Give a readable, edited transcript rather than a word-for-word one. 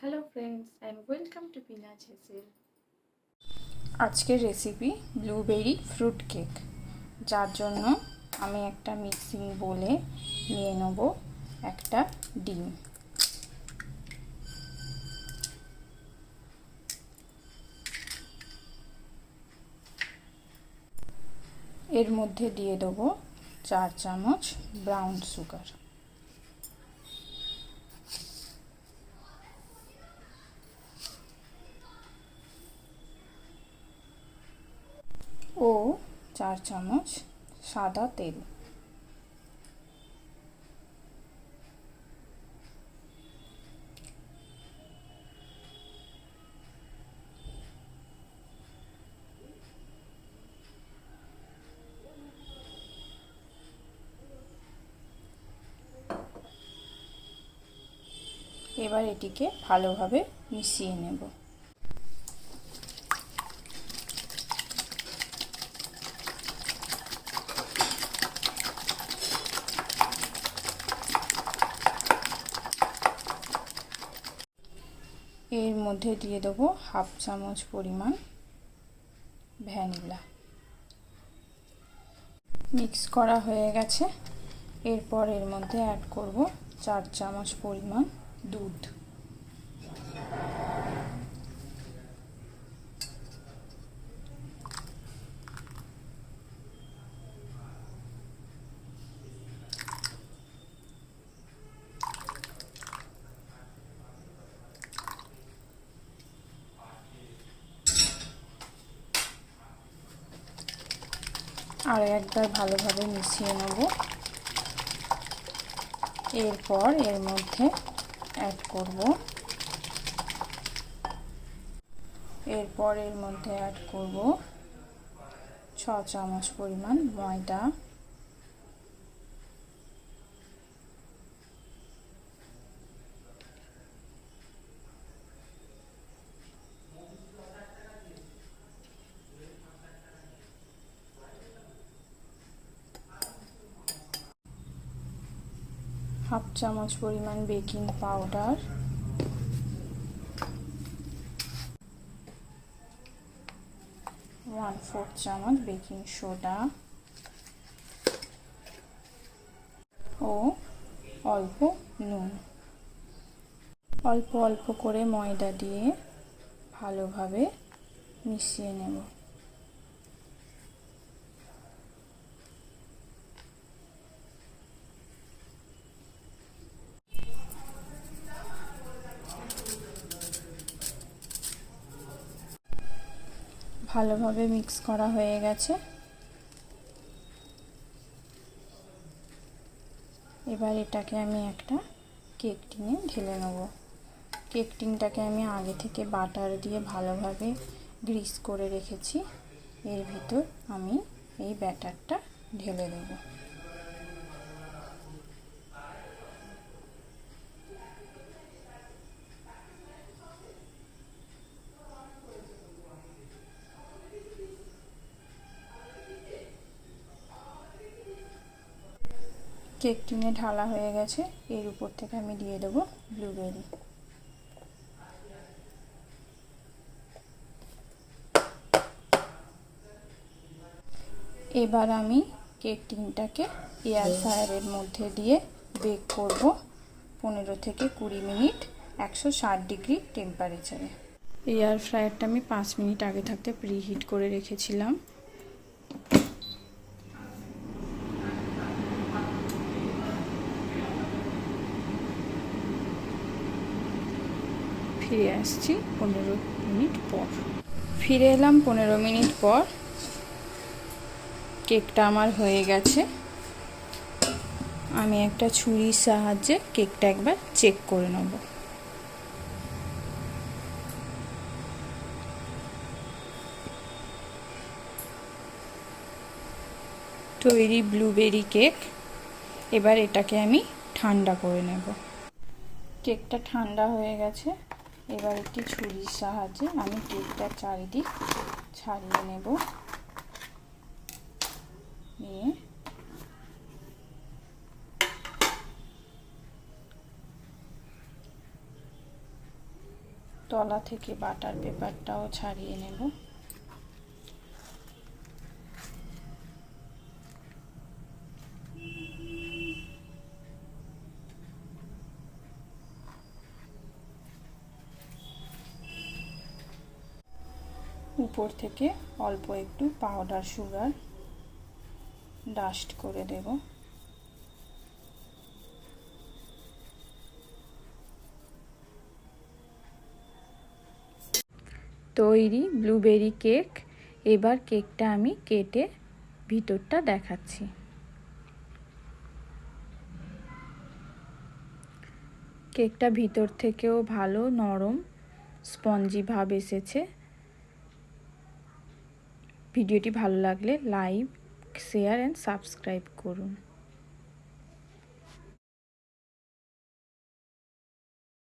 Hello friends and welcome to Pina's Hazel. আজকের recipe blueberry fruit cake, যার জন্য আমি একটা মিক্সিং বোলে নিয়ে নেব একটা ডিম। এর মধ্যে দিয়ে দেবো 4 চামচ ব্রাউন সুগার ও 4 চামচ সাদা তেল। এবার এটিকে ভালোভাবে মিশিয়ে নেব। এর মধ্যে দিয়ে দেবো হাফ চামচ পরিমাণ ভ্যানিলা। মিক্স করা হয়ে গেছে। এরপর এর মধ্যে অ্যাড করব 4 চামচ পরিমাণ দুধ। আর একবার ভালোভাবে মিশিয়ে নেব। এরপর এর মধ্যে অ্যাড করব 6 চামচ পরিমাণ ময়দা। হাফ চামচ পরিমাণ বেকিং পাউডার, 1/4 চামচ বেকিং সোডা ও অল্প নুন। অল্প অল্প করে ময়দা দিয়ে ভালোভাবে মিশিয়ে নেব। ভালোভাবে মিক্স করা হয়ে গেছে। এবার এটাকে আমি একটা কেক টিনে ঢেলে নেব। কেক টিনটাকে আমি আগে থেকে বাটার দিয়ে ভালোভাবে গ্রিস করে রেখেছি। এর ভিতর আমি এই ব্যাটারটা ঢেলে দেব। কেক টিনে ঢালা হয়ে গেছে। এর উপর থেকে আমি দিয়ে দেব ব্লুবেরি। এবার আমি কেক টিনটাকে এয়ার ফ্রায়ারের মধ্যে দিয়ে বেক করব 15 থেকে 20 মিনিট 160 ডিগ্রি টেম্পারেচারে। এয়ার ফ্রায়ারটা আমি 5 মিনিট আগে থাকতে প্রিহিট করে রেখেছিলাম। ফিরে আসছি 15 মিনিট পর। ফিরে এলাম 15 মিনিট পর। কেকটা আমার হয়ে গেছে। আমি একটা ছুরির সাহায্যে কেকটা একবার চেক করে নেব। তৈরি ব্লুবেরি কেক। এবার এটাকে আমি ঠান্ডা করে নেব। কেকটা ঠান্ডা হয়ে গেছে। এবার একটি ছুরির সাহায্যে আমি কেকটার চারিদিক ছাড়িয়ে নেব। নিয়ে তলা থেকে বাটার পেপারটাও ছাড়িয়ে নেব। উপর থেকে অল্প একটু পাউডার সুগার ডাস্ট করে দেব। তৈরি ব্লুবেরি কেক। এবার কেকটা আমি কেটে ভিতরটা দেখাচ্ছি। কেকটা ভিতর থেকেও ভালো নরম স্পঞ্জি ভাব এসেছে। ভিডিওটি ভালো লাগলে লাইক, শেয়ার অ্যান্ড সাবস্ক্রাইব করুন।